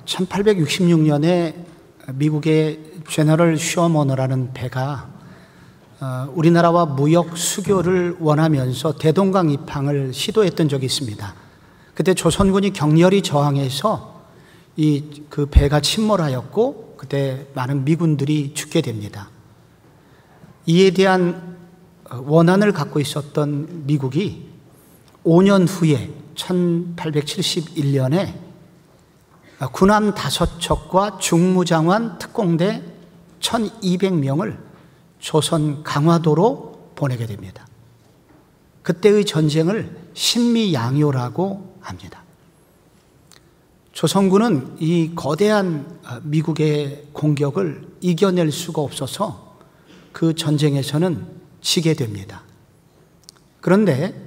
1866년에 미국의 제너럴 셔머너라는 배가 우리나라와 무역 수교를 원하면서 대동강 입항을 시도했던 적이 있습니다. 그때 조선군이 격렬히 저항해서 그 배가 침몰하였고 그때 많은 미군들이 죽게 됩니다. 이에 대한 원한을 갖고 있었던 미국이 5년 후에 1871년에 군함 5척과 중무장관 특공대 1200명을 조선 강화도로 보내게 됩니다. 그때의 전쟁을 신미양요라고 합니다. 조선군은 이 거대한 미국의 공격을 이겨낼 수가 없어서 그 전쟁에서는 지게 됩니다. 그런데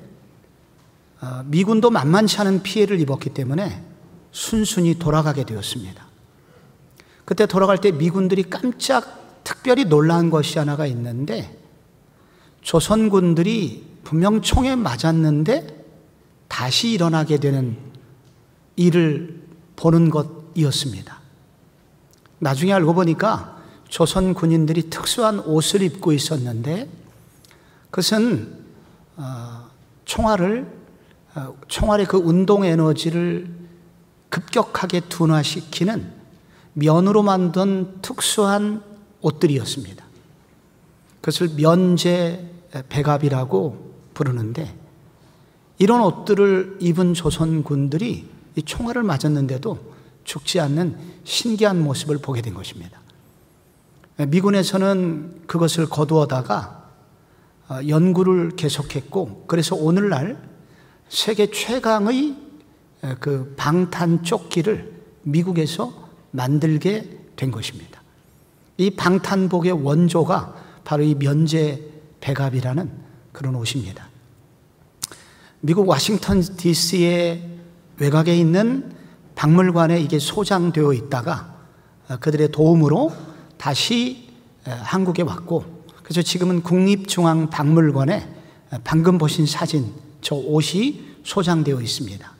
미군도 만만치 않은 피해를 입었기 때문에 순순히 돌아가게 되었습니다. 그때 돌아갈 때 미군들이 깜짝 특별히 놀란 것이 하나가 있는데, 조선군들이 분명 총에 맞았는데 다시 일어나게 되는 일을 보는 것이었습니다. 나중에 알고 보니까 조선 군인들이 특수한 옷을 입고 있었는데, 그것은 총알의 그 운동 에너지를 급격하게 둔화시키는 면으로 만든 특수한 옷들이었습니다. 그것을 면제 백압이라고 부르는데, 이런 옷들을 입은 조선군들이 이 총알을 맞았는데도 죽지 않는 신기한 모습을 보게 된 것입니다. 미군에서는 그것을 거두어다가 연구를 계속했고, 그래서 오늘날 세계 최강의 그 방탄 조끼를 미국에서 만들게 된 것입니다. 이 방탄복의 원조가 바로 이 면제 백압이라는 그런 옷입니다. 미국 워싱턴 DC의 외곽에 있는 박물관에 이게 소장되어 있다가 그들의 도움으로 다시 한국에 왔고, 그래서 지금은 국립중앙박물관에 방금 보신 사진, 저 옷이 소장되어 있습니다.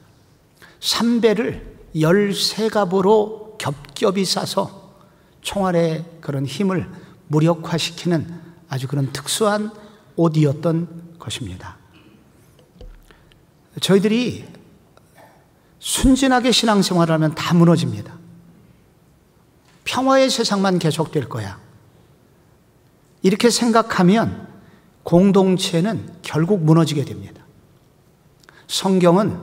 3배를 13갑으로 겹겹이 싸서 총알의 그런 힘을 무력화시키는 아주 그런 특수한 옷이었던 것입니다. 저희들이 순진하게 신앙생활을 하면 다 무너집니다. 평화의 세상만 계속될 거야, 이렇게 생각하면 공동체는 결국 무너지게 됩니다. 성경은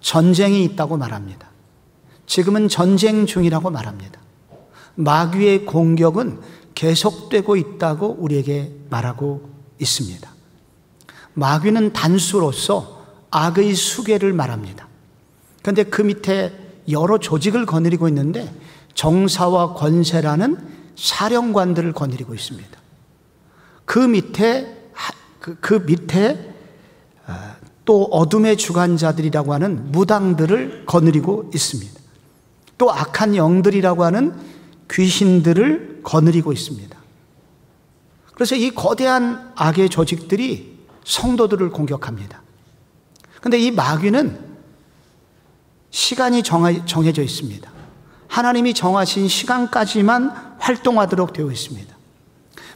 전쟁이 있다고 말합니다. 지금은 전쟁 중이라고 말합니다. 마귀의 공격은 계속되고 있다고 우리에게 말하고 있습니다. 마귀는 단수로서 악의 수괴를 말합니다. 그런데 그 밑에 여러 조직을 거느리고 있는데, 정사와 권세라는 사령관들을 거느리고 있습니다. 그 밑에 또 어둠의 주관자들이라고 하는 무당들을 거느리고 있습니다. 또 악한 영들이라고 하는 귀신들을 거느리고 있습니다. 그래서 이 거대한 악의 조직들이 성도들을 공격합니다. 그런데 이 마귀는 시간이 정해져 있습니다. 하나님이 정하신 시간까지만 활동하도록 되어 있습니다.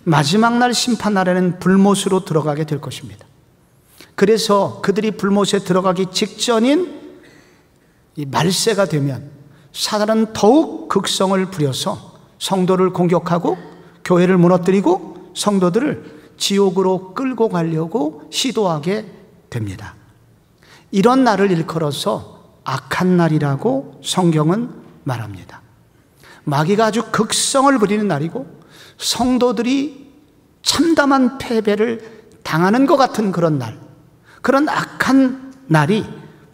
마지막 날 심판 날에는 불못으로 들어가게 될 것입니다. 그래서 그들이 불못에 들어가기 직전인 이 말세가 되면 사단은 더욱 극성을 부려서 성도를 공격하고 교회를 무너뜨리고 성도들을 지옥으로 끌고 가려고 시도하게 됩니다. 이런 날을 일컬어서 악한 날이라고 성경은 말합니다. 마귀가 아주 극성을 부리는 날이고, 성도들이 참담한 패배를 당하는 것 같은 그런 날, 그런 악한 날이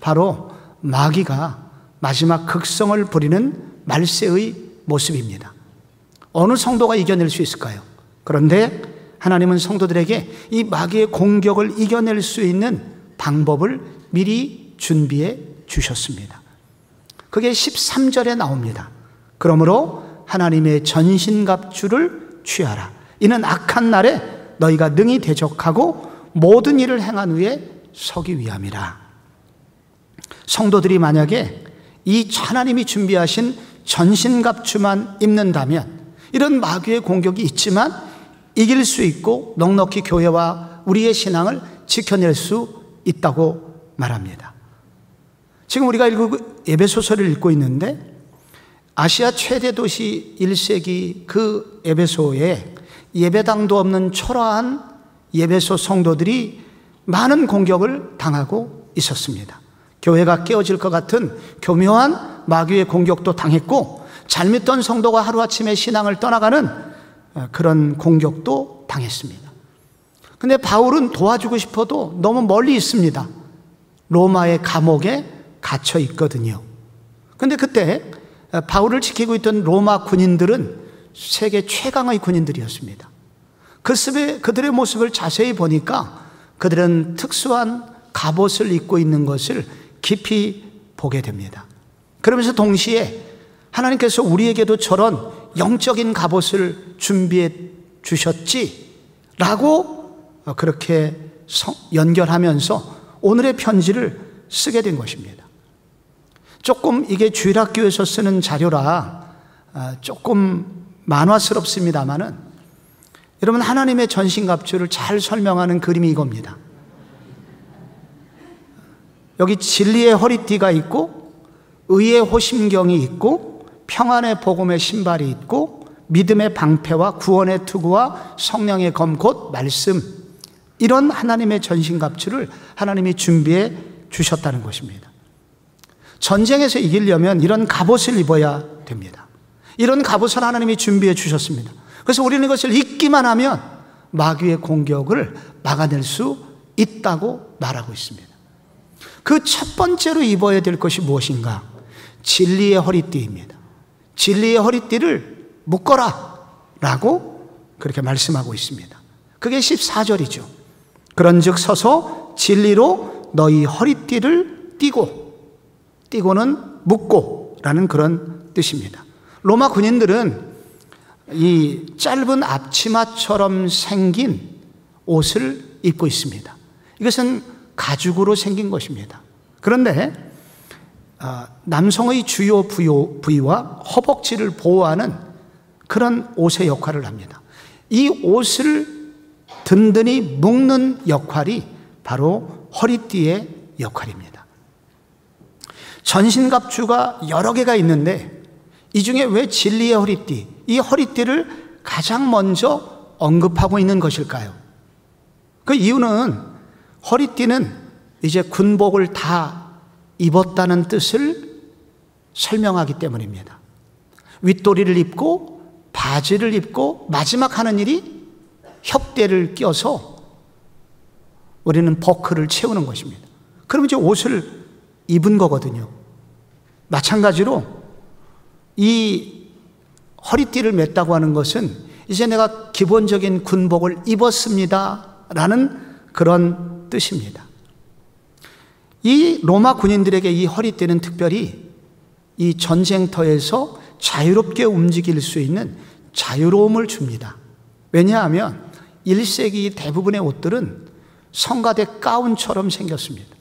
바로 마귀가 마지막 극성을 부리는 말세의 모습입니다. 어느 성도가 이겨낼 수 있을까요? 그런데 하나님은 성도들에게 이 마귀의 공격을 이겨낼 수 있는 방법을 미리 준비해 주셨습니다. 그게 13절에 나옵니다. 그러므로 하나님의 전신갑주를 취하라. 이는 악한 날에 너희가 능히 대적하고 모든 일을 행한 후에 서기 위함이라. 성도들이 만약에 이 하나님이 준비하신 전신갑주만 입는다면 이런 마귀의 공격이 있지만 이길 수 있고 넉넉히 교회와 우리의 신앙을 지켜낼 수 있다고 말합니다. 지금 우리가 에베소서를 읽고 있는데 아시아 최대 도시 1세기 그 에베소에 예배당도 없는 초라한 에베소 성도들이 많은 공격을 당하고 있었습니다. 교회가 깨어질 것 같은 교묘한 마귀의 공격도 당했고 잘 믿던 성도가 하루아침에 신앙을 떠나가는 그런 공격도 당했습니다. 근데 바울은 도와주고 싶어도 너무 멀리 있습니다. 로마의 감옥에 갇혀 있거든요. 근데 그때 바울을 지키고 있던 로마 군인들은 세계 최강의 군인들이었습니다. 그들의 모습을 자세히 보니까 그들은 특수한 갑옷을 입고 있는 것을 깊이 보게 됩니다. 그러면서 동시에 하나님께서 우리에게도 저런 영적인 갑옷을 준비해 주셨지라고 그렇게 연결하면서 오늘의 편지를 쓰게 된 것입니다. 조금 이게 주일학교에서 쓰는 자료라 조금 만화스럽습니다만은 여러분, 하나님의 전신갑주를 잘 설명하는 그림이 이겁니다. 여기 진리의 허리띠가 있고 의의 호심경이 있고 평안의 복음의 신발이 있고 믿음의 방패와 구원의 투구와 성령의 검 곧 말씀, 이런 하나님의 전신갑주를 하나님이 준비해 주셨다는 것입니다. 전쟁에서 이기려면 이런 갑옷을 입어야 됩니다. 이런 갑옷을 하나님이 준비해 주셨습니다. 그래서 우리는 이것을 입기만 하면 마귀의 공격을 막아낼 수 있다고 말하고 있습니다. 그 첫 번째로 입어야 될 것이 무엇인가? 진리의 허리띠입니다. 진리의 허리띠를 묶어라 라고 그렇게 말씀하고 있습니다. 그게 14절이죠. 그런즉 서서 진리로 너희 허리띠를 띠고는 묶고 라는 그런 뜻입니다. 로마 군인들은 이 짧은 앞치마처럼 생긴 옷을 입고 있습니다. 이것은 가죽으로 생긴 것입니다. 그런데 남성의 주요 부위와 허벅지를 보호하는 그런 옷의 역할을 합니다. 이 옷을 든든히 묶는 역할이 바로 허리띠의 역할입니다. 전신갑주가 여러 개가 있는데 이 중에 왜 진리의 허리띠, 이 허리띠를 가장 먼저 언급하고 있는 것일까요? 그 이유는 허리띠는 이제 군복을 다 입었다는 뜻을 설명하기 때문입니다. 윗도리를 입고 바지를 입고 마지막 하는 일이 혁대를 껴서 우리는 버클을 채우는 것입니다. 그럼 이제 옷을 입은 거거든요. 마찬가지로 이 허리띠를 맸다고 하는 것은 이제 내가 기본적인 군복을 입었습니다 라는 그런 뜻입니다. 이 로마 군인들에게 이 허리띠는 특별히 이 전쟁터에서 자유롭게 움직일 수 있는 자유로움을 줍니다. 왜냐하면 1세기 대부분의 옷들은 성가대 가운처럼 생겼습니다.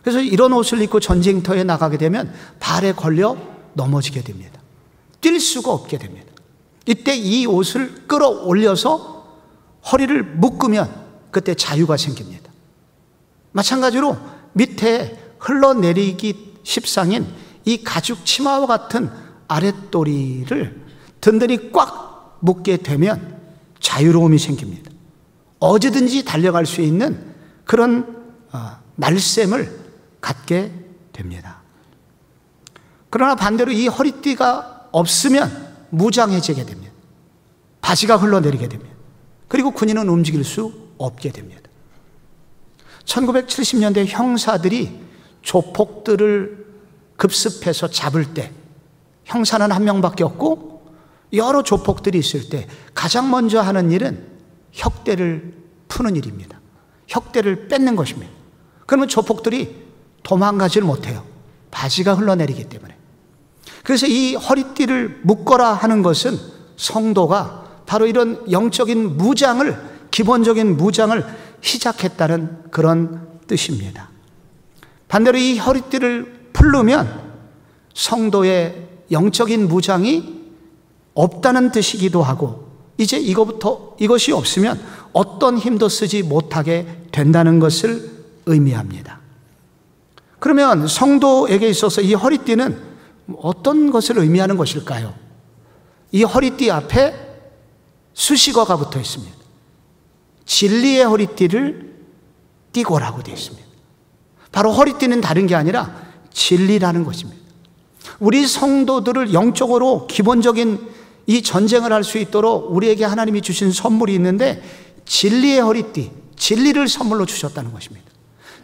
그래서 이런 옷을 입고 전쟁터에 나가게 되면 발에 걸려 넘어지게 됩니다. 뛸 수가 없게 됩니다. 이때 이 옷을 끌어올려서 허리를 묶으면 그때 자유가 생깁니다. 마찬가지로 밑에 흘러내리기 십상인 이 가죽 치마와 같은 아랫도리를 든든히 꽉 묶게 되면 자유로움이 생깁니다. 어디든지 달려갈 수 있는 그런 날쌘을 갖게 됩니다. 그러나 반대로 이 허리띠가 없으면 무장해지게 됩니다. 바지가 흘러내리게 됩니다. 그리고 군인은 움직일 수 없게 됩니다. 1970년대 형사들이 조폭들을 급습해서 잡을 때 형사는 한 명밖에 없고 여러 조폭들이 있을 때 가장 먼저 하는 일은 혁대를 푸는 일입니다. 혁대를 뺏는 것입니다. 그러면 조폭들이 도망가지를 못해요. 바지가 흘러내리기 때문에. 그래서 이 허리띠를 묶어라 하는 것은 성도가 바로 이런 영적인 무장을, 기본적인 무장을 시작했다는 그런 뜻입니다. 반대로 이 허리띠를 풀르면 성도의 영적인 무장이 없다는 뜻이기도 하고, 이제 이것이 없으면 어떤 힘도 쓰지 못하게 된다는 것을 의미합니다. 그러면 성도에게 있어서 이 허리띠는 어떤 것을 의미하는 것일까요? 이 허리띠 앞에 수식어가 붙어 있습니다. 진리의 허리띠를 띠고라고 되어 있습니다. 바로 허리띠는 다른 게 아니라 진리라는 것입니다. 우리 성도들을 영적으로 기본적인 이 전쟁을 할 수 있도록 우리에게 하나님이 주신 선물이 있는데, 진리의 허리띠, 진리를 선물로 주셨다는 것입니다.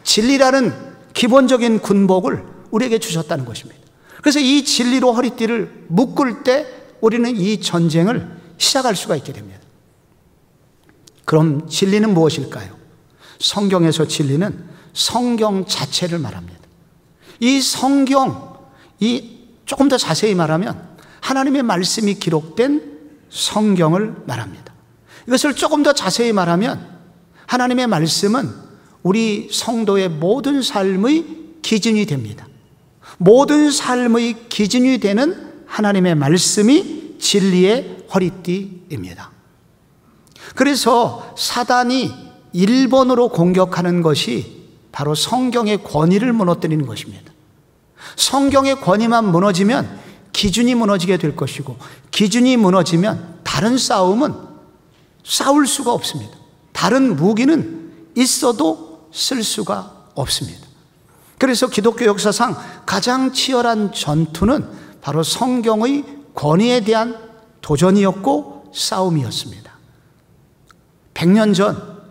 진리라는 기본적인 군복을 우리에게 주셨다는 것입니다. 그래서 이 진리로 허리띠를 묶을 때 우리는 이 전쟁을 시작할 수가 있게 됩니다. 그럼 진리는 무엇일까요? 성경에서 진리는 성경 자체를 말합니다. 이 성경, 조금 더 자세히 말하면 하나님의 말씀이 기록된 성경을 말합니다. 이것을 조금 더 자세히 말하면 하나님의 말씀은 우리 성도의 모든 삶의 기준이 됩니다. 모든 삶의 기준이 되는 하나님의 말씀이 진리의 허리띠입니다. 그래서 사단이 1번으로 공격하는 것이 바로 성경의 권위를 무너뜨리는 것입니다. 성경의 권위만 무너지면 기준이 무너지게 될 것이고, 기준이 무너지면 다른 싸움은 싸울 수가 없습니다. 다른 무기는 있어도 쓸 수가 없습니다. 그래서 기독교 역사상 가장 치열한 전투는 바로 성경의 권위에 대한 도전이었고 싸움이었습니다. 100년 전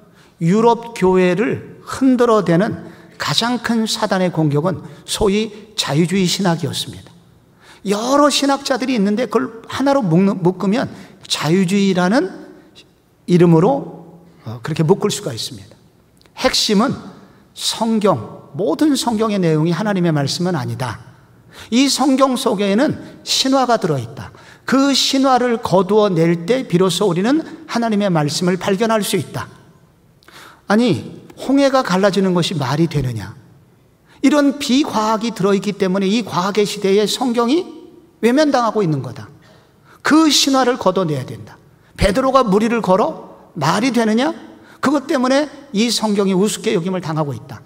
유럽 교회를 흔들어대는 가장 큰 사단의 공격은 소위 자유주의 신학이었습니다. 여러 신학자들이 있는데 그걸 하나로 묶으면 자유주의라는 이름으로 그렇게 묶을 수가 있습니다. 핵심은 성경, 모든 성경의 내용이 하나님의 말씀은 아니다. 이 성경 속에는 신화가 들어있다. 그 신화를 거두어낼 때 비로소 우리는 하나님의 말씀을 발견할 수 있다. 아니, 홍해가 갈라지는 것이 말이 되느냐? 이런 비과학이 들어있기 때문에 이 과학의 시대에 성경이 외면당하고 있는 거다. 그 신화를 걷어내야 된다. 베드로가 무리를 걸어 말이 되느냐? 그것 때문에 이 성경이 우습게 여김을 당하고 있다.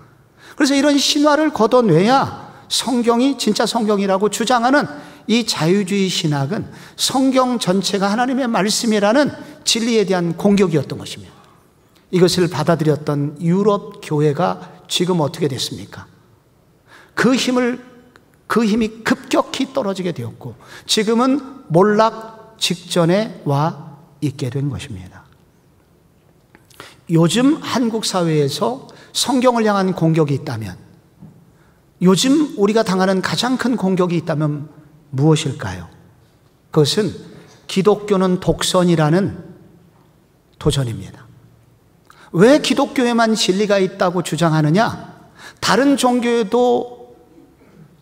그래서 이런 신화를 걷어내야 성경이 진짜 성경이라고 주장하는 이 자유주의 신학은 성경 전체가 하나님의 말씀이라는 진리에 대한 공격이었던 것입니다. 이것을 받아들였던 유럽 교회가 지금 어떻게 됐습니까? 그 힘이 급격히 떨어지게 되었고, 지금은 몰락 직전에 와 있게 된 것입니다. 요즘 한국 사회에서 성경을 향한 공격이 있다면, 요즘 우리가 당하는 가장 큰 공격이 있다면 무엇일까요? 그것은 기독교는 독선이라는 도전입니다. 왜 기독교에만 진리가 있다고 주장하느냐? 다른 종교에도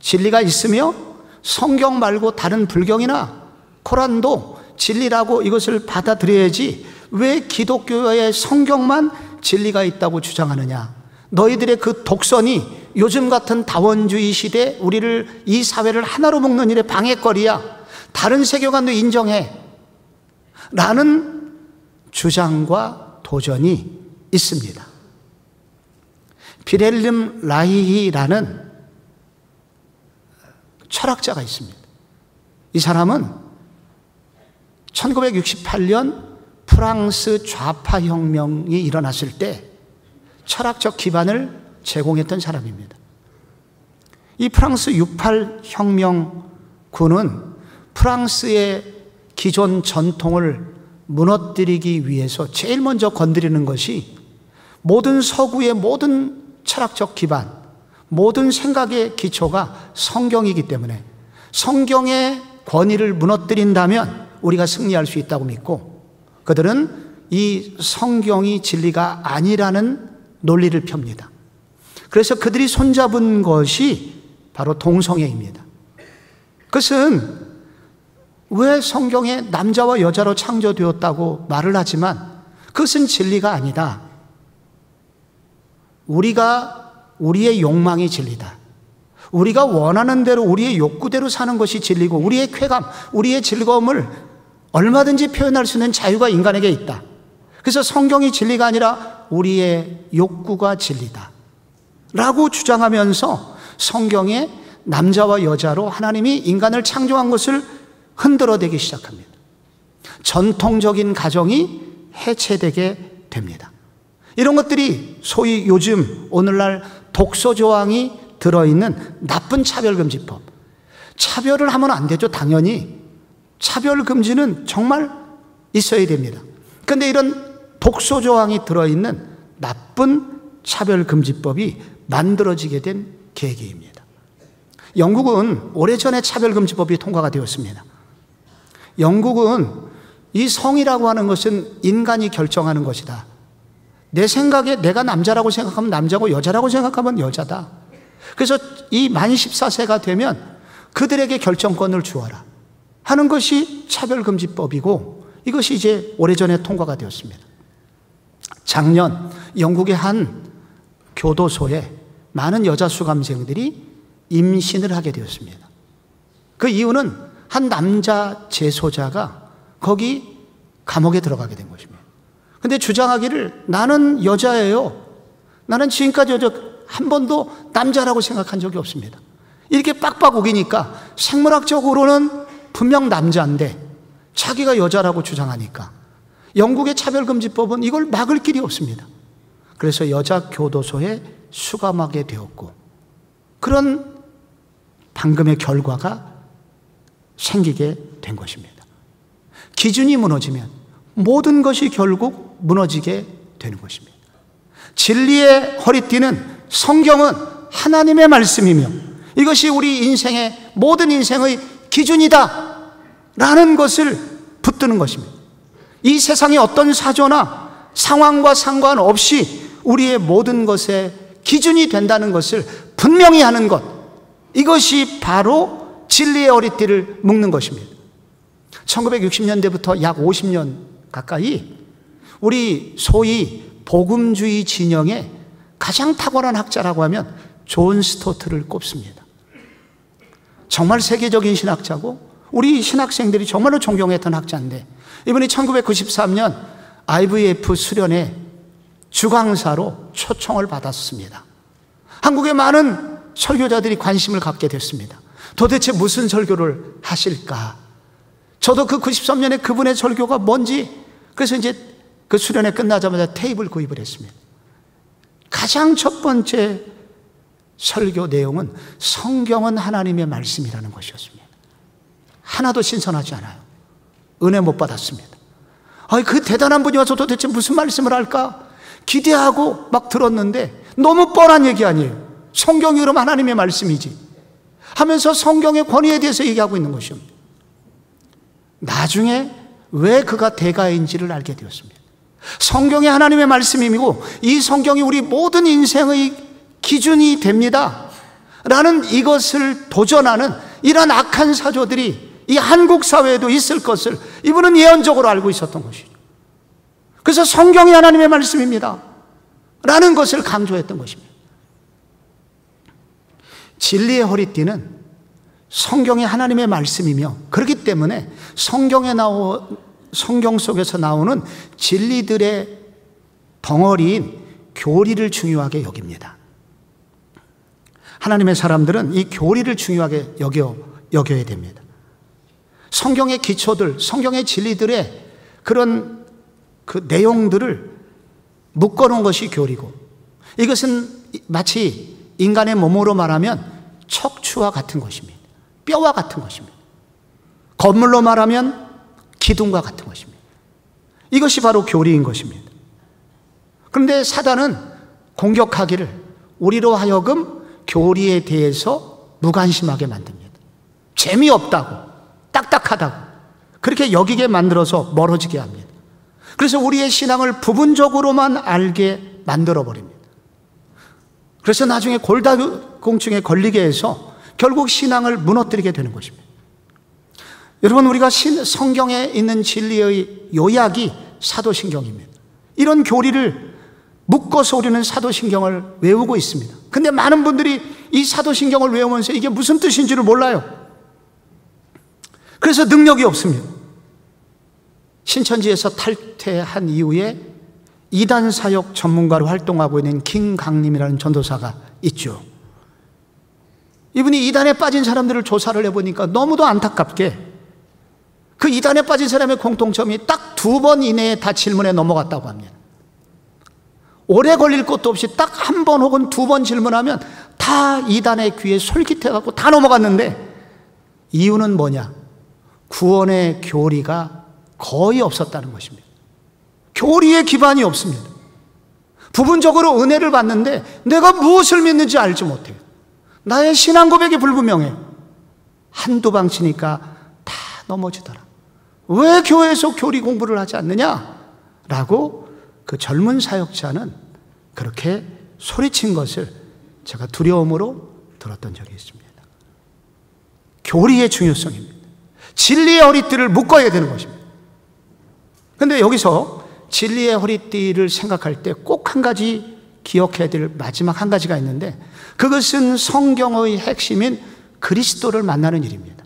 진리가 있으며 성경 말고 다른 불경이나 코란도 진리라고 이것을 받아들여야지 왜 기독교의 성경만 진리가 있다고 주장하느냐? 너희들의 그 독선이 요즘 같은 다원주의 시대 우리를, 이 사회를 하나로 묶는 일의 방해거리야. 다른 세계관도 인정해 라는 주장과 도전이 있습니다. 빌헬름 라이히라는 철학자가 있습니다. 이 사람은 1968년 프랑스 좌파 혁명이 일어났을 때 철학적 기반을 제공했던 사람입니다. 이 프랑스 68 혁명군은 프랑스의 기존 전통을 무너뜨리기 위해서 제일 먼저 건드리는 것이 모든 서구의 모든 철학적 기반, 모든 생각의 기초가 성경이기 때문에 성경의 권위를 무너뜨린다면 우리가 승리할 수 있다고 믿고, 그들은 이 성경이 진리가 아니라는 논리를 펴니다. 그래서 그들이 손잡은 것이 바로 동성애입니다. 그것은 왜 성경에 남자와 여자로 창조되었다고 말을 하지만 그것은 진리가 아니다. 우리의 욕망이 진리다. 우리가 원하는 대로 우리의 욕구대로 사는 것이 진리고 우리의 쾌감, 우리의 즐거움을 얼마든지 표현할 수 있는 자유가 인간에게 있다. 그래서 성경이 진리가 아니라 우리의 욕구가 진리다 라고 주장하면서 성경에 남자와 여자로 하나님이 인간을 창조한 것을 흔들어대기 시작합니다. 전통적인 가정이 해체되게 됩니다. 이런 것들이 소위 요즘 오늘날 독소 조항이 들어있는 나쁜 차별금지법. 차별을 하면 안 되죠. 당연히 차별금지는 정말 있어야 됩니다. 그런데 이런 독소 조항이 들어있는 나쁜 차별금지법이 만들어지게 된 계기입니다. 영국은 오래전에 차별금지법이 통과가 되었습니다. 영국은 이 성이라고 하는 것은 인간이 결정하는 것이다. 내 생각에 내가 남자라고 생각하면 남자고 여자라고 생각하면 여자다. 그래서 이 만 14세가 되면 그들에게 결정권을 주어라 하는 것이 차별금지법이고 이것이 이제 오래전에 통과가 되었습니다. 작년 영국의 한 교도소에 많은 여자 수감생들이 임신을 하게 되었습니다. 그 이유는 한 남자 재소자가 거기 감옥에 들어가게 된 것입니다. 근데 주장하기를 나는 여자예요. 나는 지금까지 한 번도 남자라고 생각한 적이 없습니다. 이렇게 빡빡 우기니까 생물학적으로는 분명 남자인데 자기가 여자라고 주장하니까 영국의 차별금지법은 이걸 막을 길이 없습니다. 그래서 여자 교도소에 수감하게 되었고 그런 방금의 결과가 생기게 된 것입니다. 기준이 무너지면 모든 것이 결국 무너지게 되는 것입니다. 진리의 허리띠는 성경은 하나님의 말씀이며 이것이 우리 인생의 모든 인생의 기준이다 라는 것을 붙드는 것입니다. 이 세상의 어떤 사조나 상황과 상관없이 우리의 모든 것의 기준이 된다는 것을 분명히 하는 것, 이것이 바로 진리의 허리띠를 묶는 것입니다. 1960년대부터 약 50년 가까이 우리 소위 복음주의 진영의 가장 탁월한 학자라고 하면 존 스토트를 꼽습니다. 정말 세계적인 신학자고 우리 신학생들이 정말로 존경했던 학자인데 이분이 1993년 IVF 수련회 주강사로 초청을 받았습니다. 한국의 많은 설교자들이 관심을 갖게 됐습니다. 도대체 무슨 설교를 하실까? 저도 그 93년에 그분의 설교가 뭔지 그래서 이제 그 수련회 끝나자마자 테이블 구입을 했습니다. 가장 첫 번째 설교 내용은 성경은 하나님의 말씀이라는 것이었습니다. 하나도 신선하지 않아요. 은혜 못 받았습니다. 그 대단한 분이 와서 도대체 무슨 말씀을 할까 기대하고 막 들었는데 너무 뻔한 얘기 아니에요. 성경이 그럼 하나님의 말씀이지 하면서 성경의 권위에 대해서 얘기하고 있는 것입니다. 나중에 왜 그가 대가인지를 알게 되었습니다. 성경이 하나님의 말씀이고 이 성경이 우리 모든 인생의 기준이 됩니다 라는 이것을 도전하는 이런 악한 사조들이 이 한국 사회에도 있을 것을 이분은 예언적으로 알고 있었던 것이죠. 그래서 성경이 하나님의 말씀입니다 라는 것을 강조했던 것입니다. 진리의 허리띠는 성경이 하나님의 말씀이며 그렇기 때문에 성경 속에서 나오는 진리들의 덩어리인 교리를 중요하게 여깁니다. 하나님의 사람들은 이 교리를 중요하게 여겨야 됩니다. 성경의 기초들, 성경의 진리들의 그런 그 내용들을 묶어놓은 것이 교리고 이것은 마치 인간의 몸으로 말하면 척추와 같은 것입니다. 뼈와 같은 것입니다. 건물로 말하면 기둥과 같은 것입니다. 이것이 바로 교리인 것입니다. 그런데 사단은 공격하기를 우리로 하여금 교리에 대해서 무관심하게 만듭니다. 재미없다고, 딱딱하다고 그렇게 여기게 만들어서 멀어지게 합니다. 그래서 우리의 신앙을 부분적으로만 알게 만들어버립니다. 그래서 나중에 골다공증에 걸리게 해서 결국 신앙을 무너뜨리게 되는 것입니다. 여러분, 우리가 성경에 있는 진리의 요약이 사도신경입니다. 이런 교리를 묶어서 우리는 사도신경을 외우고 있습니다. 근데 많은 분들이 이 사도신경을 외우면서 이게 무슨 뜻인지를 몰라요. 그래서 능력이 없습니다. 신천지에서 탈퇴한 이후에 이단 사역 전문가로 활동하고 있는 김강림이라는 전도사가 있죠. 이분이 이단에 빠진 사람들을 조사를 해보니까 너무도 안타깝게 그 이단에 빠진 사람의 공통점이 딱 2번 이내에 다 질문에 넘어갔다고 합니다. 오래 걸릴 것도 없이 딱 1번 혹은 2번 질문하면 다 이단의 귀에 솔깃해갖고 다 넘어갔는데, 이유는 뭐냐? 구원의 교리가 거의 없었다는 것입니다. 교리의 기반이 없습니다. 부분적으로 은혜를 받는데 내가 무엇을 믿는지 알지 못해요. 나의 신앙 고백이 불분명해요. 한두 방 치니까 다 넘어지더라. 왜 교회에서 교리 공부를 하지 않느냐? 라고 그 젊은 사역자는 그렇게 소리친 것을 제가 두려움으로 들었던 적이 있습니다. 교리의 중요성입니다. 진리의 허리띠를 묶어야 되는 것입니다. 그런데 여기서 진리의 허리띠를 생각할 때 꼭 한 가지 기억해야 될 마지막 한 가지가 있는데, 그것은 성경의 핵심인 그리스도를 만나는 일입니다.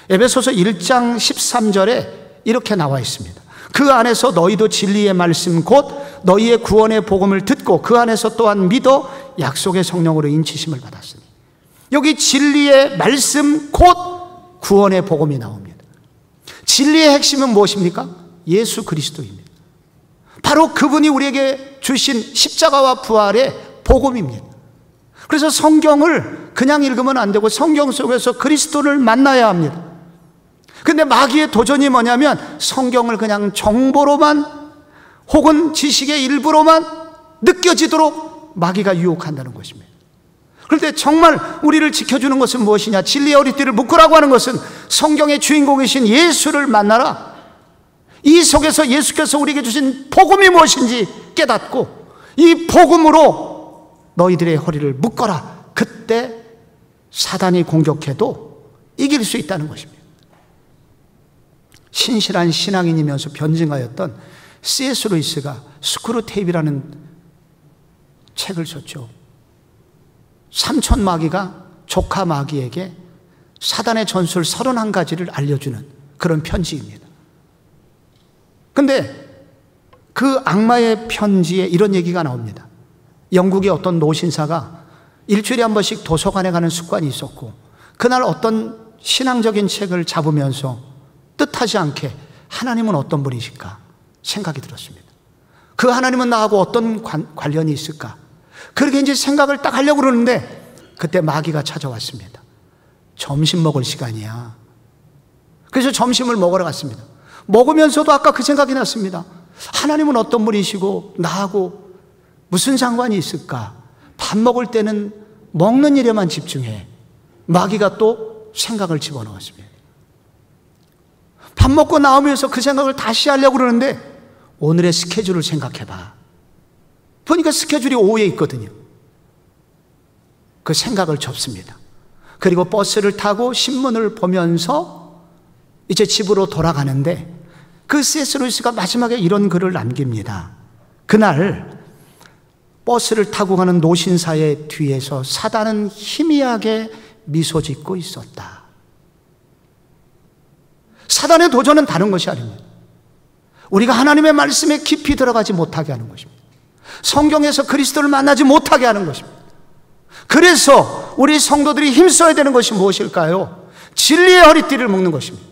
에베소서 1장 13절에 이렇게 나와 있습니다. 그 안에서 너희도 진리의 말씀 곧 너희의 구원의 복음을 듣고 그 안에서 또한 믿어 약속의 성령으로 인치심을 받았으니. 여기 진리의 말씀 곧 구원의 복음이 나옵니다. 진리의 핵심은 무엇입니까? 예수 그리스도입니다. 바로 그분이 우리에게 주신 십자가와 부활의 복음입니다. 그래서 성경을 그냥 읽으면 안 되고 성경 속에서 그리스도를 만나야 합니다. 근데 마귀의 도전이 뭐냐면 성경을 그냥 정보로만 혹은 지식의 일부로만 느껴지도록 마귀가 유혹한다는 것입니다. 그런데 정말 우리를 지켜주는 것은 무엇이냐? 진리의 허리띠를 묶으라고 하는 것은 성경의 주인공이신 예수를 만나라. 이 속에서 예수께서 우리에게 주신 복음이 무엇인지 깨닫고 이 복음으로 너희들의 허리를 묶어라. 그때 사단이 공격해도 이길 수 있다는 것입니다. 신실한 신앙인이면서 변증하였던 C.S. 루이스가 스크루테이프라는 책을 썼죠. 삼촌 마귀가 조카 마귀에게 사단의 전술 31가지를 알려주는 그런 편지입니다. 근데 그 악마의 편지에 이런 얘기가 나옵니다. 영국의 어떤 노신사가 일주일에 한 번씩 도서관에 가는 습관이 있었고, 그날 어떤 신앙적인 책을 잡으면서 뜻하지 않게 하나님은 어떤 분이실까 생각이 들었습니다. 그 하나님은 나하고 어떤 관련이 있을까? 그렇게 이제 생각을 딱 하려고 그러는데 그때 마귀가 찾아왔습니다. 점심 먹을 시간이야. 그래서 점심을 먹으러 갔습니다. 먹으면서도 아까 그 생각이 났습니다. 하나님은 어떤 분이시고 나하고 무슨 상관이 있을까? 밥 먹을 때는 먹는 일에만 집중해. 마귀가 또 생각을 집어넣었습니다. 밥 먹고 나오면서 그 생각을 다시 하려고 그러는데 오늘의 스케줄을 생각해봐. 보니까 스케줄이 오후에 있거든요. 그 생각을 접습니다. 그리고 버스를 타고 신문을 보면서 이제 집으로 돌아가는데 그 C.S. 루이스가 마지막에 이런 글을 남깁니다. 그날 버스를 타고 가는 노신사의 뒤에서 사단은 희미하게 미소 짓고 있었다. 사단의 도전은 다른 것이 아닙니다. 우리가 하나님의 말씀에 깊이 들어가지 못하게 하는 것입니다. 성경에서 그리스도를 만나지 못하게 하는 것입니다. 그래서 우리 성도들이 힘써야 되는 것이 무엇일까요? 진리의 허리띠를 묶는 것입니다.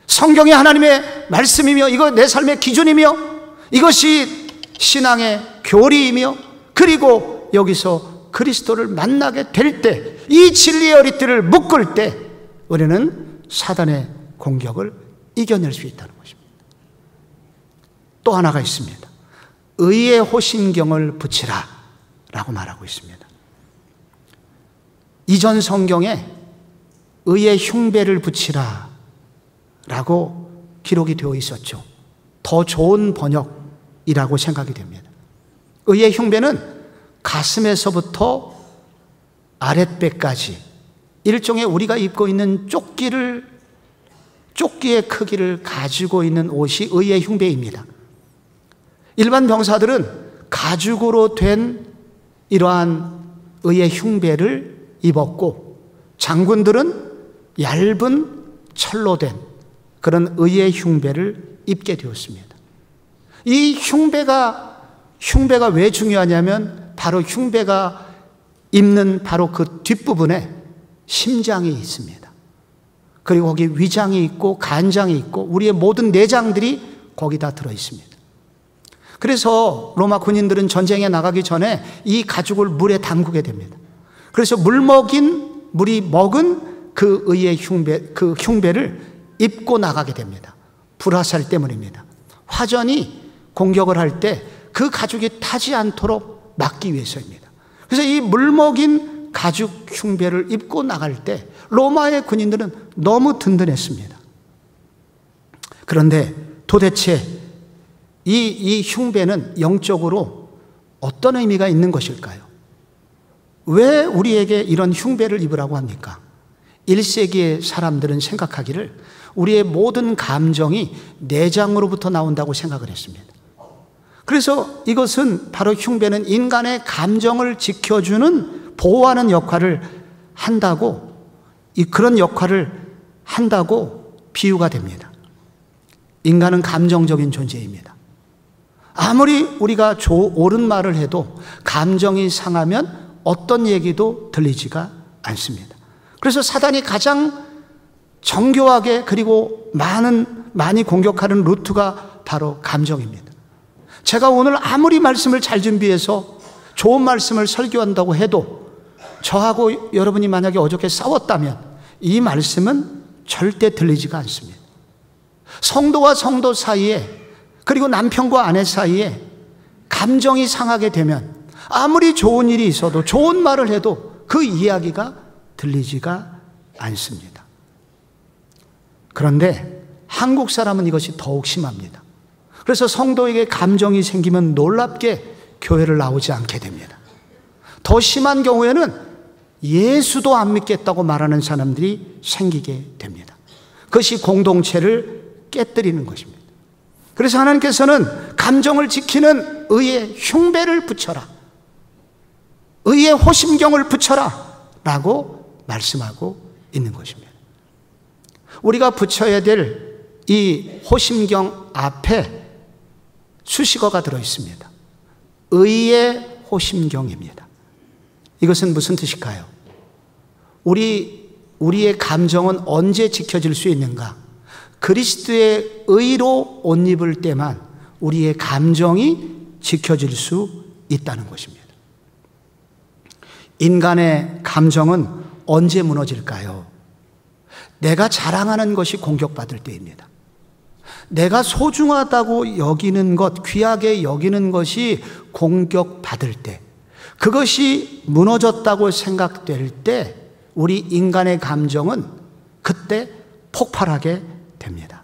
성경이 하나님의 말씀이며 이거 내 삶의 기준이며 이것이 신앙의 교리이며, 그리고 여기서 그리스도를 만나게 될 때, 이 진리의 허리띠를 묶을 때 우리는 사단의 공격을 이겨낼 수 있다는 것입니다. 또 하나가 있습니다. 의의 호신경을 붙이라 라고 말하고 있습니다. 이전 성경에 의의 흉배를 붙이라 라고 기록이 되어 있었죠. 더 좋은 번역이라고 생각이 됩니다. 의의 흉배는 가슴에서부터 아랫배까지 일종의 우리가 입고 있는 조끼의 크기를 가지고 있는 옷이 의의 흉배입니다. 일반 병사들은 가죽으로 된 이러한 의의 흉배를 입었고 장군들은 얇은 철로 된 그런 의의 흉배를 입게 되었습니다. 이 흉배가 왜 중요하냐면 바로 흉배가 입는 바로 그 뒷부분에 심장이 있습니다. 그리고 거기 위장이 있고 간장이 있고 우리의 모든 내장들이 거기다 들어 있습니다. 그래서 로마 군인들은 전쟁에 나가기 전에 이 가죽을 물에 담그게 됩니다. 그래서 물이 먹은 그 의의 그 흉배를 입고 나가게 됩니다. 불화살 때문입니다. 화전이 공격을 할 때 그 가죽이 타지 않도록 막기 위해서입니다. 그래서 이 물먹인 가죽 흉배를 입고 나갈 때 로마의 군인들은 너무 든든했습니다. 그런데 도대체 이 흉배는 영적으로 어떤 의미가 있는 것일까요? 왜 우리에게 이런 흉배를 입으라고 합니까? 1세기의 사람들은 생각하기를 우리의 모든 감정이 내장으로부터 나온다고 생각을 했습니다. 그래서 이것은 바로 흉배는 인간의 감정을 지켜주는 보호하는 역할을 한다고 그런 역할을 한다고 비유가 됩니다. 인간은 감정적인 존재입니다. 아무리 우리가 옳은 말을 해도 감정이 상하면 어떤 얘기도 들리지가 않습니다. 그래서 사단이 가장 정교하게 그리고 많이 공격하는 루트가 바로 감정입니다. 제가 오늘 아무리 말씀을 잘 준비해서 좋은 말씀을 설교한다고 해도 저하고 여러분이 만약에 어저께 싸웠다면 이 말씀은 절대 들리지가 않습니다. 성도와 성도 사이에 그리고 남편과 아내 사이에 감정이 상하게 되면 아무리 좋은 일이 있어도 좋은 말을 해도 그 이야기가 들리지가 않습니다. 그런데 한국 사람은 이것이 더욱 심합니다. 그래서 성도에게 감정이 생기면 놀랍게 교회를 나오지 않게 됩니다. 더 심한 경우에는 예수도 안 믿겠다고 말하는 사람들이 생기게 됩니다. 그것이 공동체를 깨뜨리는 것입니다. 그래서 하나님께서는 감정을 지키는 의의 흉배를 붙여라, 의의 호심경을 붙여라 라고 말씀하고 있는 것입니다. 우리가 붙여야 될 이 호심경 앞에 수식어가 들어있습니다. 의의 호심경입니다. 이것은 무슨 뜻일까요? 우리의 감정은 언제 지켜질 수 있는가? 그리스도의 의로 옷 입을 때만 우리의 감정이 지켜질 수 있다는 것입니다. 인간의 감정은 언제 무너질까요? 내가 자랑하는 것이 공격받을 때입니다. 내가 소중하다고 여기는 것, 귀하게 여기는 것이 공격받을 때, 그것이 무너졌다고 생각될 때 우리 인간의 감정은 그때 폭발하게 됩니다.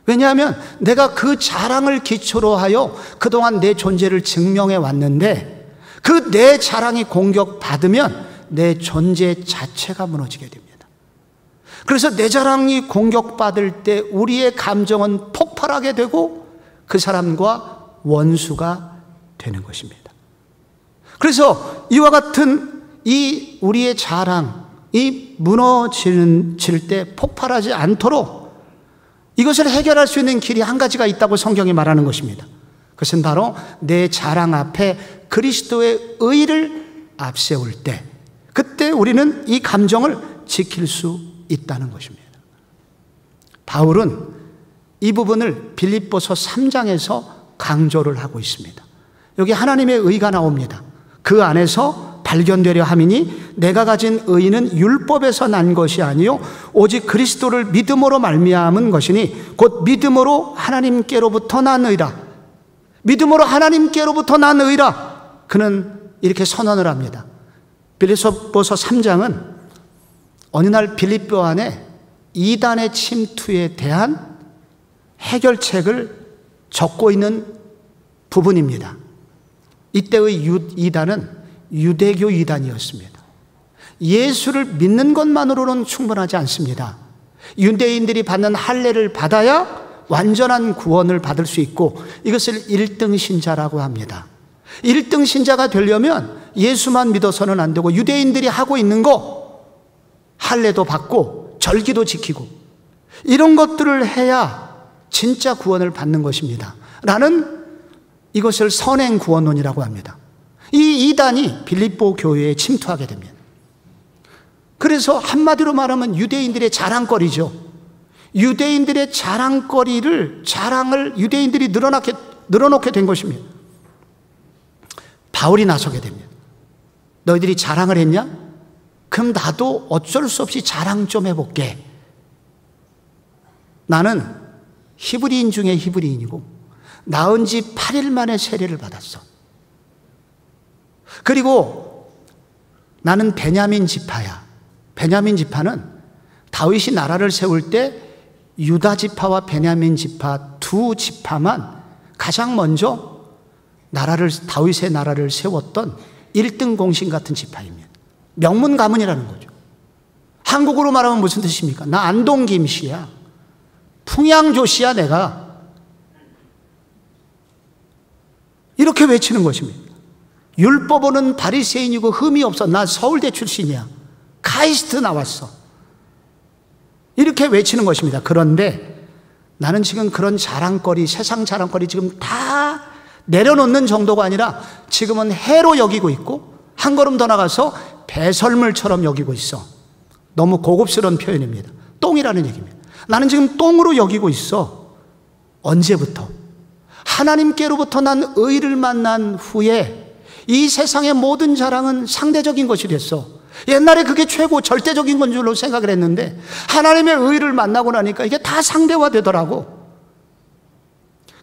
왜냐하면 내가 그 자랑을 기초로 하여 그동안 내 존재를 증명해 왔는데 그 내 자랑이 공격받으면 내 존재 자체가 무너지게 됩니다. 그래서 내 자랑이 공격받을 때 우리의 감정은 폭발하게 되고 그 사람과 원수가 되는 것입니다. 그래서 이와 같은 이 우리의 자랑이 무너질 때 폭발하지 않도록 이것을 해결할 수 있는 길이 한 가지가 있다고 성경이 말하는 것입니다. 그것은 바로 내 자랑 앞에 그리스도의 의를 앞세울 때, 그때 우리는 이 감정을 지킬 수 있다는 것입니다. 바울은 이 부분을 빌립보서 3장에서 강조를 하고 있습니다. 여기 하나님의 의가 나옵니다. 그 안에서 발견되려 함이니 내가 가진 의는 율법에서 난 것이 아니요 오직 그리스도를 믿음으로 말미암은 것이니 곧 믿음으로 하나님께로부터 난 의라. 믿음으로 하나님께로부터 난 의라. 그는 이렇게 선언을 합니다. 빌립보서 3장은 어느 날 빌립보 안에 이단의 침투에 대한 해결책을 적고 있는 부분입니다. 이때의 이단은 유대교 이단이었습니다. 예수를 믿는 것만으로는 충분하지 않습니다. 유대인들이 받는 할례를 받아야 완전한 구원을 받을 수 있고 이것을 1등 신자라고 합니다. 1등 신자가 되려면 예수만 믿어서는 안 되고 유대인들이 하고 있는 거 할례도 받고 절기도 지키고 이런 것들을 해야 진짜 구원을 받는 것입니다 라는, 이것을 선행 구원론이라고 합니다. 이 이단이 빌립보 교회에 침투하게 됩니다. 그래서 한마디로 말하면 유대인들의 자랑거리죠. 유대인들의 자랑을 유대인들이 늘어놓게 된 것입니다. 바울이 나서게 됩니다. 너희들이 자랑을 했냐? 그럼 나도 어쩔 수 없이 자랑 좀 해볼게. 나는 히브리인 중에 히브리인이고 낳은 지 8일 만에 세례를 받았어. 그리고 나는 베냐민 지파야. 베냐민 지파는 다윗이 나라를 세울 때 유다 지파와 베냐민 지파 두 지파만 가장 먼저 다윗의 나라를 세웠던 1등 공신 같은 지파입니다. 명문 가문이라는 거죠. 한국으로 말하면 무슨 뜻입니까? 나 안동 김씨야. 풍양조 씨야 내가. 이렇게 외치는 것입니다. 율법어는 바리새인이고 흠이 없어. 나 서울대 출신이야. 카이스트 나왔어. 이렇게 외치는 것입니다. 그런데 나는 지금 그런 자랑거리, 세상 자랑거리 지금 다 내려놓는 정도가 아니라 지금은 해로 여기고 있고 한 걸음 더 나가서 배설물처럼 여기고 있어. 너무 고급스러운 표현입니다. 똥이라는 얘기입니다. 나는 지금 똥으로 여기고 있어. 언제부터? 하나님께로부터 난 의를 만난 후에 이 세상의 모든 자랑은 상대적인 것이 됐어. 옛날에 그게 최고 절대적인 건 줄로 생각을 했는데 하나님의 의를 만나고 나니까 이게 다 상대화되더라고.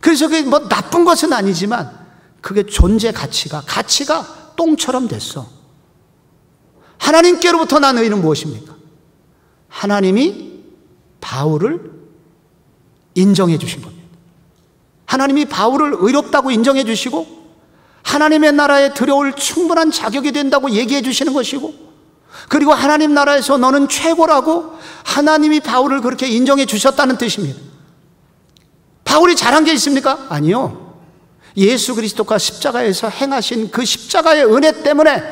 그래서 그게 뭐 나쁜 것은 아니지만 그게 존재 가치가 똥처럼 됐어. 하나님께로부터 난 의는 무엇입니까? 하나님이 바울을 인정해 주신 겁니다. 하나님이 바울을 의롭다고 인정해 주시고 하나님의 나라에 들어올 충분한 자격이 된다고 얘기해 주시는 것이고, 그리고 하나님 나라에서 너는 최고라고 하나님이 바울을 그렇게 인정해 주셨다는 뜻입니다. 바울이 잘한 게 있습니까? 아니요. 예수 그리스도가 십자가에서 행하신 그 십자가의 은혜 때문에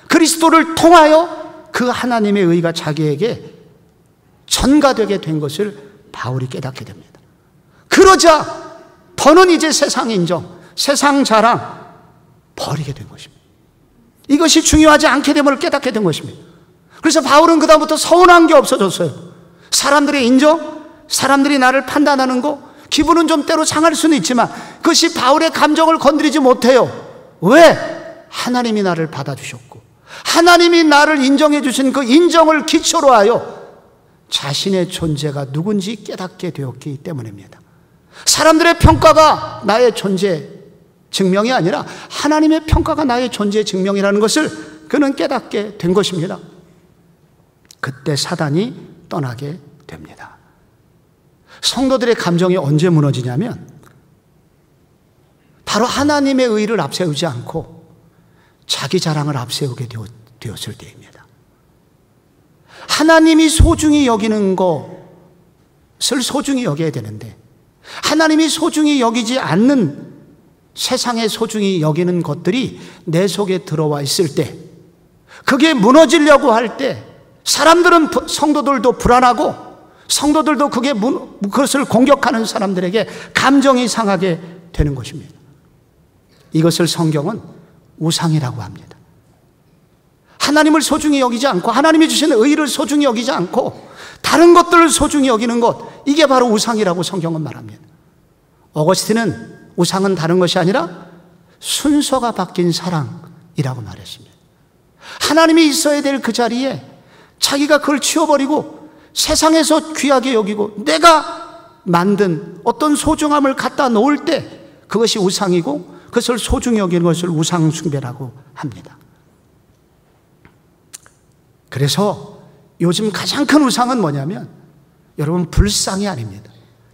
그리스도를 통하여 그 하나님의 의가 자기에게 전가되게 된 것을 바울이 깨닫게 됩니다. 그러자 더는 이제 세상 인정, 세상 자랑 버리게 된 것입니다. 이것이 중요하지 않게 됨을 깨닫게 된 것입니다. 그래서 바울은 그다음부터 서운한 게 없어졌어요. 사람들의 인정, 사람들이 나를 판단하는 거, 기분은 좀 때로 상할 수는 있지만 그것이 바울의 감정을 건드리지 못해요. 왜? 하나님이 나를 받아주셨고 하나님이 나를 인정해 주신 그 인정을 기초로 하여 자신의 존재가 누군지 깨닫게 되었기 때문입니다. 사람들의 평가가 나의 존재 증명이 아니라 하나님의 평가가 나의 존재 증명이라는 것을 그는 깨닫게 된 것입니다. 그때 사단이 떠나게 됩니다. 성도들의 감정이 언제 무너지냐면 바로 하나님의 의를 앞세우지 않고 자기 자랑을 앞세우게 되었을 때입니다. 하나님이 소중히 여기는 것을 소중히 여겨야 되는데 하나님이 소중히 여기지 않는 세상에 소중히 여기는 것들이 내 속에 들어와 있을 때, 그게 무너지려고 할 때 사람들은, 성도들도 불안하고 성도들도 그것을 공격하는 사람들에게 감정이 상하게 되는 것입니다. 이것을 성경은 우상이라고 합니다. 하나님을 소중히 여기지 않고 하나님이 주신 의를 소중히 여기지 않고 다른 것들을 소중히 여기는 것, 이게 바로 우상이라고 성경은 말합니다. 어거스틴은 우상은 다른 것이 아니라 순서가 바뀐 사랑이라고 말했습니다. 하나님이 있어야 될 그 자리에 자기가 그걸 치워버리고 세상에서 귀하게 여기고 내가 만든 어떤 소중함을 갖다 놓을 때 그것이 우상이고 그것을 소중히 여기는 것을 우상 숭배라고 합니다. 그래서 요즘 가장 큰 우상은 뭐냐면 여러분, 불상이 아닙니다.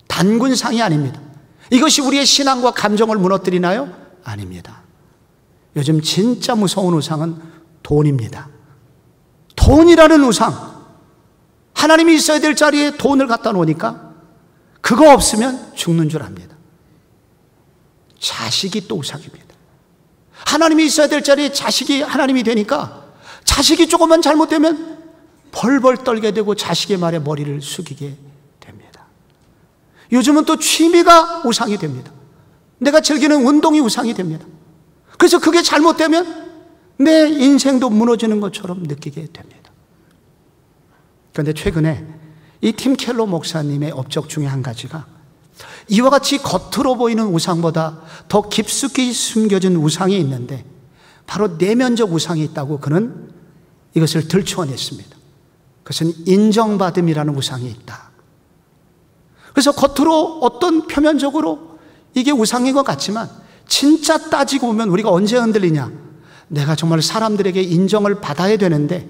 단군상이 아닙니다. 이것이 우리의 신앙과 감정을 무너뜨리나요? 아닙니다. 요즘 진짜 무서운 우상은 돈입니다. 돈이라는 우상. 하나님이 있어야 될 자리에 돈을 갖다 놓으니까 그거 없으면 죽는 줄 압니다. 자식이 또 우상입니다. 하나님이 있어야 될 자리에 자식이 하나님이 되니까 자식이 조금만 잘못되면 벌벌 떨게 되고 자식의 말에 머리를 숙이게 됩니다. 요즘은 또 취미가 우상이 됩니다. 내가 즐기는 운동이 우상이 됩니다. 그래서 그게 잘못되면 내 인생도 무너지는 것처럼 느끼게 됩니다. 그런데 최근에 이 팀 켈러 목사님의 업적 중에 한 가지가 이와 같이 겉으로 보이는 우상보다 더 깊숙이 숨겨진 우상이 있는데 바로 내면적 우상이 있다고 그는 이것을 들추어냈습니다. 그것은 인정받음이라는 우상이 있다. 그래서 겉으로 어떤 표면적으로 이게 우상인 것 같지만 진짜 따지고 보면 우리가 언제 흔들리냐? 내가 정말 사람들에게 인정을 받아야 되는데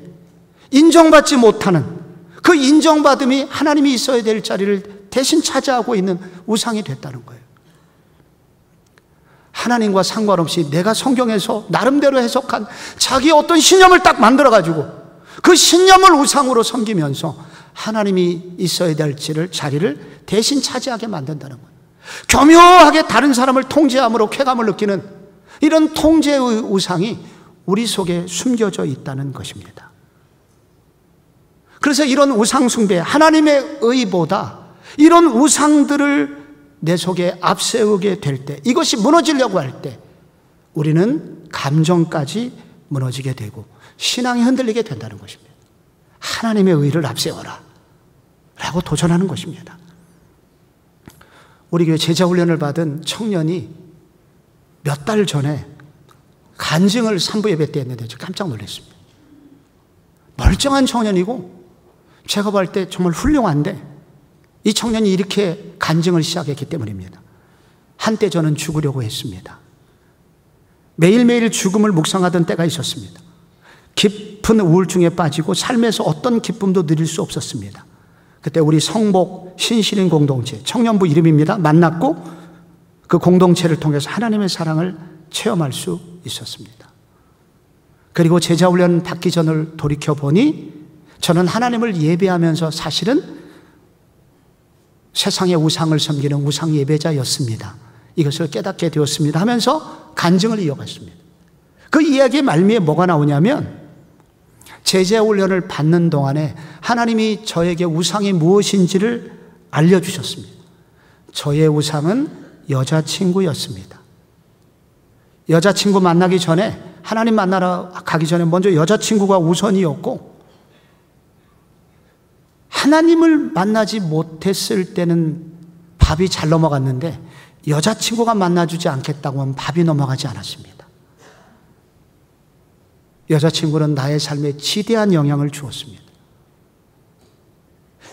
인정받지 못하는 그 인정받음이 하나님이 있어야 될 자리를 대신 차지하고 있는 우상이 됐다는 거예요. 하나님과 상관없이 내가 성경에서 나름대로 해석한 자기 어떤 신념을 딱 만들어가지고 그 신념을 우상으로 섬기면서 하나님이 있어야 될 자리를 대신 차지하게 만든다는 거예요. 교묘하게 다른 사람을 통제함으로 쾌감을 느끼는 이런 통제의 우상이 우리 속에 숨겨져 있다는 것입니다. 그래서 이런 우상 숭배, 하나님의 의보다 이런 우상들을 내 속에 앞세우게 될 때, 이것이 무너지려고 할 때 우리는 감정까지 무너지게 되고 신앙이 흔들리게 된다는 것입니다. 하나님의 의를 앞세워라 라고 도전하는 것입니다. 우리 교회 제자훈련을 받은 청년이 몇 달 전에 간증을 산부 예배 때 했는데 저 깜짝 놀랐습니다. 멀쩡한 청년이고 제가 볼 때 정말 훌륭한데 이 청년이 이렇게 간증을 시작했기 때문입니다. 한때 저는 죽으려고 했습니다. 매일매일 죽음을 묵상하던 때가 있었습니다. 깊은 우울증에 빠지고 삶에서 어떤 기쁨도 누릴 수 없었습니다. 그때 우리 성복 신실인 공동체, 청년부 이름입니다. 만났고 그 공동체를 통해서 하나님의 사랑을 체험할 수 있었습니다. 그리고 제자훈련 받기 전을 돌이켜보니 저는 하나님을 예배하면서 사실은 세상의 우상을 섬기는 우상 예배자였습니다. 이것을 깨닫게 되었습니다 하면서 간증을 이어갔습니다. 그 이야기의 말미에 뭐가 나오냐면 제자훈련을 받는 동안에 하나님이 저에게 우상이 무엇인지를 알려주셨습니다. 저의 우상은 여자친구였습니다. 여자친구 만나기 전에 하나님 만나러 가기 전에 먼저 여자친구가 우선이었고 하나님을 만나지 못했을 때는 밥이 잘 넘어갔는데 여자친구가 만나주지 않겠다고 하면 밥이 넘어가지 않았습니다. 여자친구는 나의 삶에 지대한 영향을 주었습니다.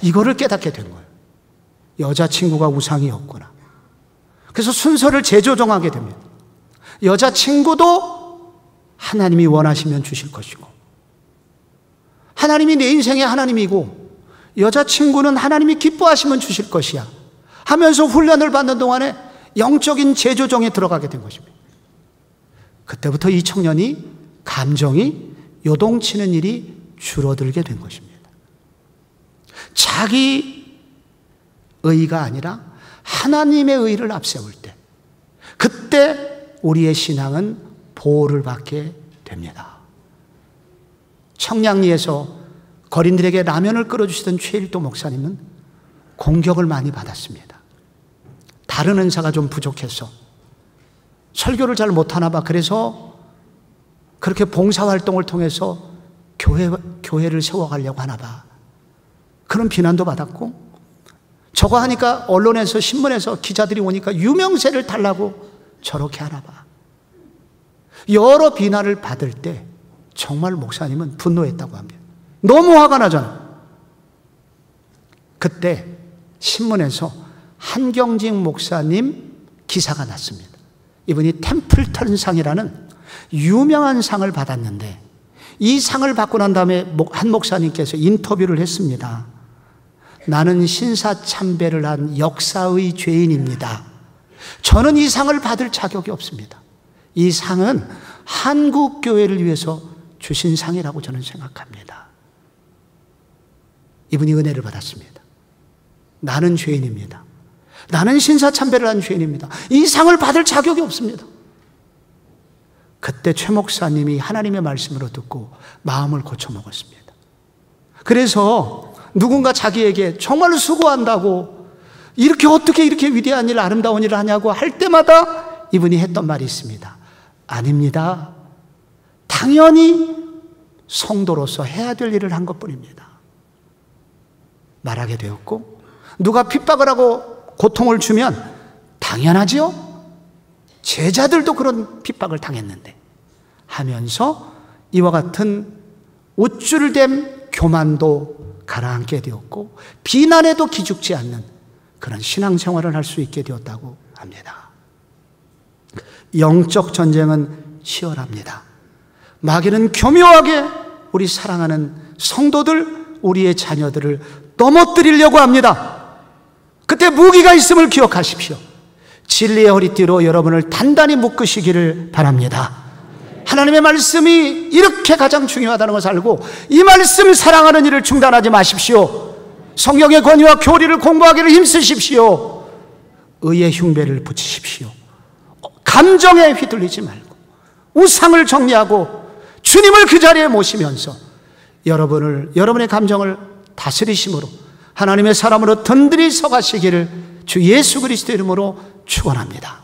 이거를 깨닫게 된 거예요. 여자친구가 우상이었구나. 그래서 순서를 재조정하게 됩니다. 여자친구도 하나님이 원하시면 주실 것이고 하나님이 내 인생의 하나님이고 여자친구는 하나님이 기뻐하시면 주실 것이야 하면서 훈련을 받는 동안에 영적인 재조정에 들어가게 된 것입니다. 그때부터 이 청년이 감정이 요동치는 일이 줄어들게 된 것입니다. 자기 의가 아니라 하나님의 의를 앞세울 때 그때 우리의 신앙은 보호를 받게 됩니다. 청량리에서 거린들에게 라면을 끓여주시던 최일도 목사님은 공격을 많이 받았습니다. 다른 은사가 좀 부족해서 설교를 잘 못하나 봐. 그래서 그렇게 봉사활동을 통해서 교회를 세워가려고 하나 봐. 그런 비난도 받았고 저거 하니까 언론에서 신문에서 기자들이 오니까 유명세를 달라고 저렇게 하나 봐. 여러 비난을 받을 때 정말 목사님은 분노했다고 합니다. 너무 화가 나잖아요. 그때 신문에서 한경직 목사님 기사가 났습니다. 이분이 템플턴상이라는 유명한 상을 받았는데 이 상을 받고 난 다음에 한 목사님께서 인터뷰를 했습니다. 나는 신사참배를 한 역사의 죄인입니다. 저는 이 상을 받을 자격이 없습니다. 이 상은 한국교회를 위해서 주신 상이라고 저는 생각합니다. 이분이 은혜를 받았습니다. 나는 죄인입니다. 나는 신사참배를 한 죄인입니다. 이 상을 받을 자격이 없습니다. 그때 최 목사님이 하나님의 말씀으로 듣고 마음을 고쳐먹었습니다. 그래서 누군가 자기에게 정말로 수고한다고, 이렇게 어떻게 이렇게 위대한 일, 아름다운 일을 하냐고 할 때마다 이분이 했던 말이 있습니다. 아닙니다. 당연히 성도로서 해야 될 일을 한 것뿐입니다. 말하게 되었고, 누가 핍박을 하고 고통을 주면 당연하지요. 제자들도 그런 핍박을 당했는데 하면서 이와 같은 우쭐댐 교만도 가라앉게 되었고, 비난에도 기죽지 않는 그런 신앙생활을 할 수 있게 되었다고 합니다. 영적 전쟁은 치열합니다. 마귀는 교묘하게 우리 사랑하는 성도들, 우리의 자녀들을 넘어뜨리려고 합니다. 그때 무기가 있음을 기억하십시오. 진리의 허리띠로 여러분을 단단히 묶으시기를 바랍니다. 하나님의 말씀이 이렇게 가장 중요하다는 것을 알고 이 말씀 사랑하는 일을 중단하지 마십시오. 성경의 권위와 교리를 공부하기를 힘쓰십시오. 의의 흉배를 붙이십시오. 감정에 휘둘리지 말고 우상을 정리하고 주님을 그 자리에 모시면서 여러분의 감정을 다스리심으로 하나님의 사람으로 든든히 서가시기를 주 예수 그리스도 이름으로 축원합니다.